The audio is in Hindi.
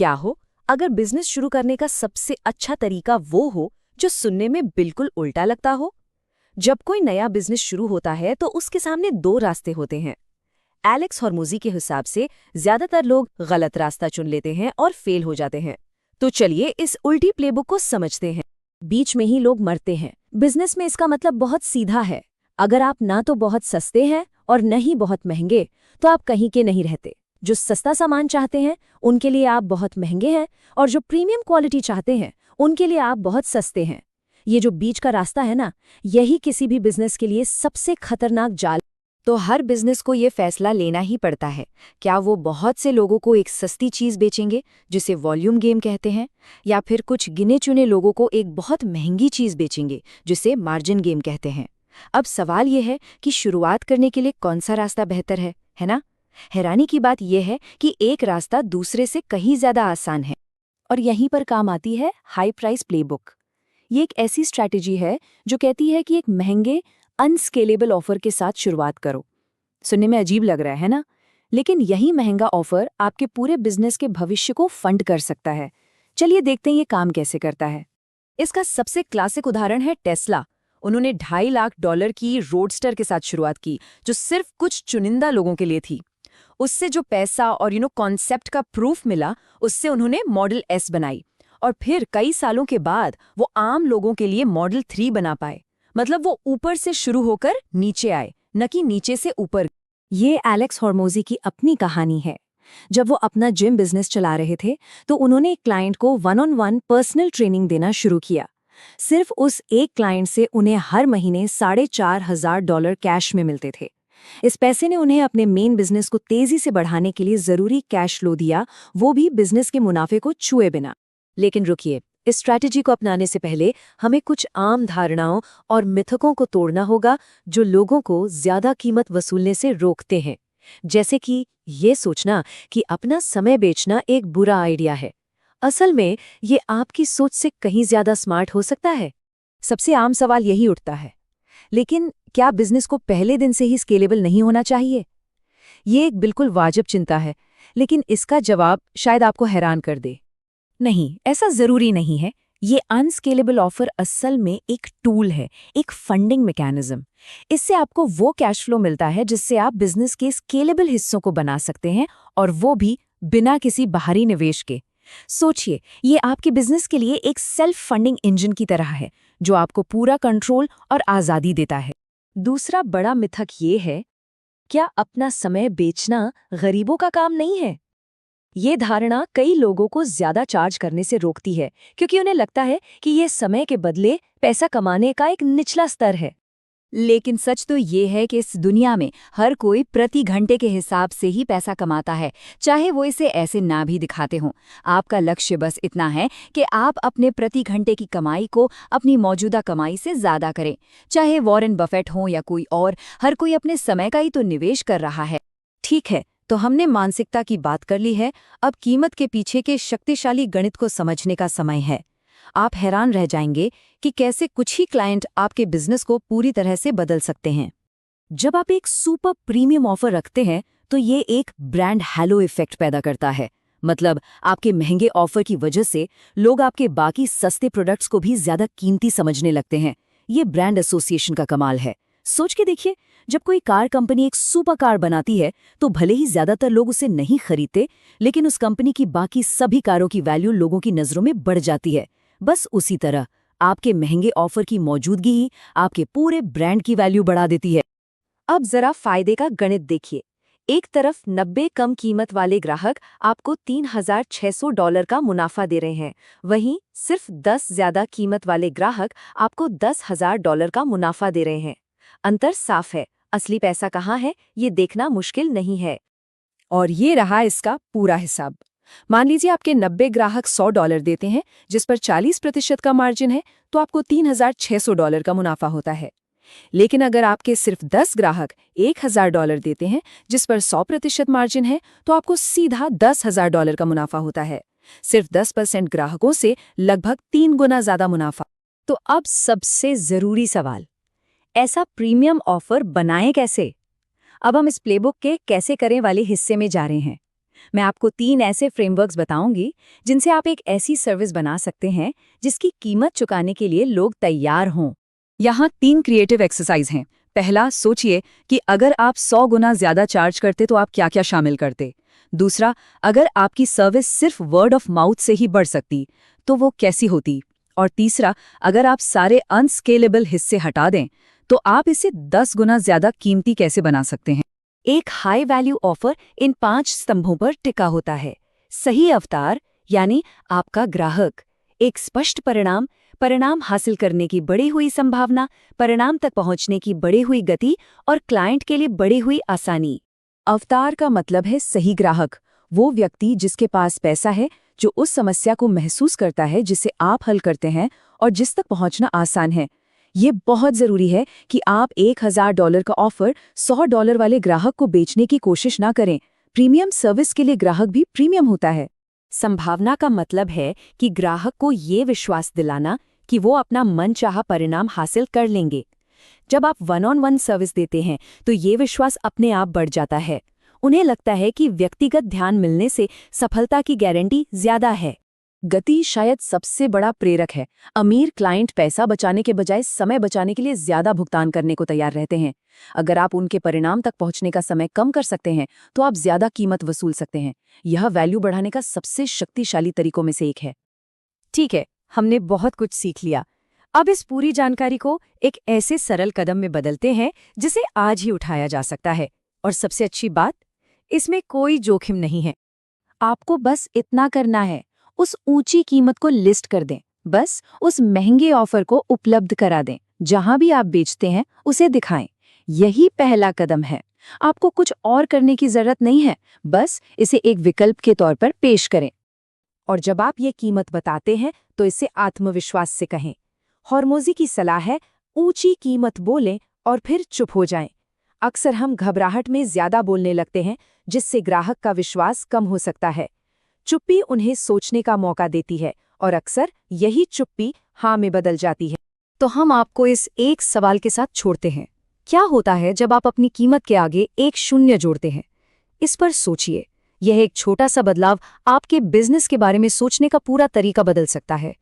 क्या हो अगर बिजनेस शुरू करने का सबसे अच्छा तरीका वो हो जो सुनने में बिल्कुल उल्टा लगता हो। जब कोई नया बिजनेस शुरू होता है तो उसके सामने दो रास्ते होते हैं। एलेक्स हॉर्मोजी के हिसाब से ज्यादातर लोग गलत रास्ता चुन लेते हैं और फेल हो जाते हैं। तो चलिए इस उल्टी प्लेबुक को समझते हैं। बीच में ही लोग मरते हैं। बिजनेस में इसका मतलब बहुत सीधा है। अगर आप ना तो बहुत सस्ते हैं और न ही बहुत महंगे, तो आप कहीं के नहीं रहते। जो सस्ता सामान चाहते हैं उनके लिए आप बहुत महंगे हैं, और जो प्रीमियम क्वालिटी चाहते हैं उनके लिए आप बहुत सस्ते हैं। ये जो बीच का रास्ता है ना, यही किसी भी बिजनेस के लिए सबसे खतरनाक जाल। तो हर बिजनेस को ये फैसला लेना ही पड़ता है, क्या वो बहुत से लोगों को एक सस्ती चीज बेचेंगे जिसे वॉल्यूम गेम कहते हैं, या फिर कुछ गिने चुने लोगों को एक बहुत महंगी चीज बेचेंगे जिसे मार्जिन गेम कहते हैं। अब सवाल ये है कि शुरुआत करने के लिए कौन सा रास्ता बेहतर है ना? हैरानी की बात यह है कि एक रास्ता दूसरे से कहीं ज्यादा आसान है। और यहीं पर काम आती है हाई प्राइस प्लेबुक। ये एक ऐसी स्ट्रैटेजी है जो कहती है कि एक महंगे अनस्केलेबल ऑफर के साथ शुरुआत करो। सुनने में अजीब लग रहा है ना, लेकिन यही महंगा ऑफर आपके पूरे बिजनेस के भविष्य को फंड कर सकता है। चलिए देखते हैं ये काम कैसे करता है। इसका सबसे क्लासिक उदाहरण है टेस्ला। उन्होंने $2.5 लाख की रोडस्टर के साथ शुरुआत की, जो सिर्फ कुछ चुनिंदा लोगों के लिए थी। उससे जो पैसा और कॉन्सेप्ट का प्रूफ मिला, उससे उन्होंने मॉडल एस बनाई, और फिर कई सालों के बाद वो आम लोगों के लिए मॉडल 3 बना पाए। मतलब वो ऊपर से शुरू होकर नीचे आए, न कि नीचे से ऊपर। ये एलेक्स हॉर्मोजी की अपनी कहानी है। जब वो अपना जिम बिजनेस चला रहे थे तो उन्होंने एक क्लाइंट को 1-on-1 पर्सनल ट्रेनिंग देना शुरू किया। सिर्फ उस एक क्लाइंट से उन्हें हर महीने $4,500 कैश में मिलते थे। इस पैसे ने उन्हें अपने मेन बिजनेस को तेजी से बढ़ाने के लिए जरूरी कैश फ्लो दिया, वो भी बिजनेस के मुनाफे को छुए बिना। लेकिन रुकिए, इस स्ट्रैटेजी को अपनाने से पहले हमें कुछ आम धारणाओं और मिथकों को तोड़ना होगा जो लोगों को ज्यादा कीमत वसूलने से रोकते हैं। जैसे कि ये सोचना कि अपना समय बेचना एक बुरा आइडिया है। असल में ये आपकी सोच से कहीं ज्यादा स्मार्ट हो सकता है। सबसे आम सवाल यही उठता है, लेकिन क्या बिजनेस को पहले दिन से ही स्केलेबल नहीं होना चाहिए? ये एक बिल्कुल वाजिब चिंता है, लेकिन इसका जवाब शायद आपको हैरान कर दे। नहीं, ऐसा जरूरी नहीं है। ये अनस्केलेबल ऑफर असल में एक टूल है, एक फंडिंग मैकेनिज्म। इससे आपको वो कैश फ्लो मिलता है जिससे आप बिजनेस के स्केलेबल हिस्सों को बना सकते हैं, और वो भी बिना किसी बाहरी निवेश के। सोचिए, ये आपके बिजनेस के लिए एक सेल्फ फंडिंग इंजन की तरह है जो आपको पूरा कंट्रोल और आज़ादी देता है। दूसरा बड़ा मिथक ये है, क्या अपना समय बेचना गरीबों का काम नहीं है? ये धारणा कई लोगों को ज्यादा चार्ज करने से रोकती है, क्योंकि उन्हें लगता है कि ये समय के बदले पैसा कमाने का एक निचला स्तर है। लेकिन सच तो ये है कि इस दुनिया में हर कोई प्रति घंटे के हिसाब से ही पैसा कमाता है, चाहे वो इसे ऐसे ना भी दिखाते हों। आपका लक्ष्य बस इतना है कि आप अपने प्रति घंटे की कमाई को अपनी मौजूदा कमाई से ज्यादा करें। चाहे वॉरेन बफेट हो या कोई और, हर कोई अपने समय का ही तो निवेश कर रहा है। ठीक है, तो हमने मानसिकता की बात कर ली है, अब कीमत के पीछे के शक्तिशाली गणित को समझने का समय है। आप हैरान रह जाएंगे कि कैसे कुछ ही क्लाइंट आपके बिजनेस को पूरी तरह से बदल सकते हैं। जब आप एक सुपर प्रीमियम ऑफर रखते हैं तो ये एक ब्रांड हैलो इफेक्ट पैदा करता है। मतलब आपके महंगे ऑफर की वजह से लोग आपके बाकी सस्ते प्रोडक्ट्स को भी ज्यादा कीमती समझने लगते हैं। ये ब्रांड एसोसिएशन का कमाल है। सोच के देखिए, जब कोई कार कंपनी एक सुपर कार बनाती है तो भले ही ज्यादातर लोग उसे नहीं खरीदते, लेकिन उस कंपनी की बाकी सभी कारों की वैल्यू लोगों की नजरों में बढ़ जाती है। बस उसी तरह आपके महंगे ऑफर की मौजूदगी ही आपके पूरे ब्रांड की वैल्यू बढ़ा देती है। अब जरा फायदे का गणित देखिए। एक तरफ 90 कम कीमत वाले ग्राहक आपको $3,600 का मुनाफा दे रहे हैं, वहीं सिर्फ 10 ज्यादा कीमत वाले ग्राहक आपको $10,000 का मुनाफा दे रहे हैं। अंतर साफ है, असली पैसा कहाँ है ये देखना मुश्किल नहीं है। और ये रहा इसका पूरा हिसाब। मान लीजिए आपके 90 ग्राहक $100 देते हैं, जिस पर 40% का मार्जिन है, तो आपको $3,600 का मुनाफा होता है। लेकिन अगर आपके सिर्फ 10 ग्राहक $1,000 देते हैं, जिस पर 100% मार्जिन है, तो आपको सीधा $10,000 का मुनाफा होता है। सिर्फ 10% ग्राहकों से लगभग 3 गुना ज्यादा मुनाफा। तो अब सबसे जरूरी सवाल, ऐसा प्रीमियम ऑफर बनाएं कैसे? अब हम इस प्लेबुक के कैसे करें वाले हिस्से में जा रहे हैं। मैं आपको 3 ऐसे फ्रेमवर्क्स बताऊंगी जिनसे आप एक ऐसी सर्विस बना सकते हैं जिसकी कीमत चुकाने के लिए लोग तैयार हों। यहाँ 3 क्रिएटिव एक्सरसाइज हैं। पहला, सोचिए कि अगर आप 100 गुना ज्यादा चार्ज करते तो आप क्या-क्या शामिल करते। दूसरा, अगर आपकी सर्विस सिर्फ वर्ड ऑफ माउथ से ही बढ़ सकती तो वो कैसी होती। और तीसरा, अगर आप सारे अनस्केलेबल हिस्से हटा दें तो आप इसे 10 गुना ज्यादा कीमती कैसे बना सकते हैं। एक हाई वैल्यू ऑफर इन 5 स्तंभों पर टिका होता है। सही अवतार यानी आपका ग्राहक, एक स्पष्ट परिणाम, परिणाम हासिल करने की बढ़ी हुई संभावना, परिणाम तक पहुंचने की बढ़ी हुई गति और क्लाइंट के लिए बढ़ी हुई आसानी। अवतार का मतलब है सही ग्राहक, वो व्यक्ति जिसके पास पैसा है, जो उस समस्या को महसूस करता है जिसे आप हल करते हैं और जिस तक पहुंचना आसान है। ये बहुत जरूरी है कि आप $1000 का ऑफर $100 वाले ग्राहक को बेचने की कोशिश ना करें। प्रीमियम सर्विस के लिए ग्राहक भी प्रीमियम होता है। संभावना का मतलब है कि ग्राहक को ये विश्वास दिलाना कि वो अपना मनचाहा परिणाम हासिल कर लेंगे। जब आप वन-ऑन-वन सर्विस देते हैं तो ये विश्वास अपने आप बढ़ जाता है। उन्हें लगता है कि व्यक्तिगत ध्यान मिलने से सफलता की गारंटी ज्यादा है। गति शायद सबसे बड़ा प्रेरक है। अमीर क्लाइंट पैसा बचाने के बजाय समय बचाने के लिए ज्यादा भुगतान करने को तैयार रहते हैं। अगर आप उनके परिणाम तक पहुंचने का समय कम कर सकते हैं तो आप ज्यादा कीमत वसूल सकते हैं। यह वैल्यू बढ़ाने का सबसे शक्तिशाली तरीकों में से एक है। ठीक है, हमने बहुत कुछ सीख लिया। अब इस पूरी जानकारी को एक ऐसे सरल कदम में बदलते हैं जिसे आज ही उठाया जा सकता है। और सबसे अच्छी बात, इसमें कोई जोखिम नहीं है। आपको बस इतना करना है, उस ऊंची कीमत को लिस्ट कर दें, बस उस महंगे ऑफर को उपलब्ध करा दें। जहां भी आप बेचते हैं उसे दिखाएं। यही पहला कदम है। आपको कुछ और करने की जरूरत नहीं है, बस इसे एक विकल्प के तौर पर पेश करें। और जब आप ये कीमत बताते हैं तो इसे आत्मविश्वास से कहें। हॉर्मोजी की सलाह है, ऊंची कीमत बोलें और फिर चुप हो जाएं। अक्सर हम घबराहट में ज्यादा बोलने लगते हैं, जिससे ग्राहक का विश्वास कम हो सकता है। चुप्पी उन्हें सोचने का मौका देती है और अक्सर यही चुप्पी हाँ में बदल जाती है। तो हम आपको इस एक सवाल के साथ छोड़ते हैं। क्या होता है जब आप अपनी कीमत के आगे एक शून्य जोड़ते हैं? इस पर सोचिए। यह एक छोटा सा बदलाव आपके बिजनेस के बारे में सोचने का पूरा तरीका बदल सकता है।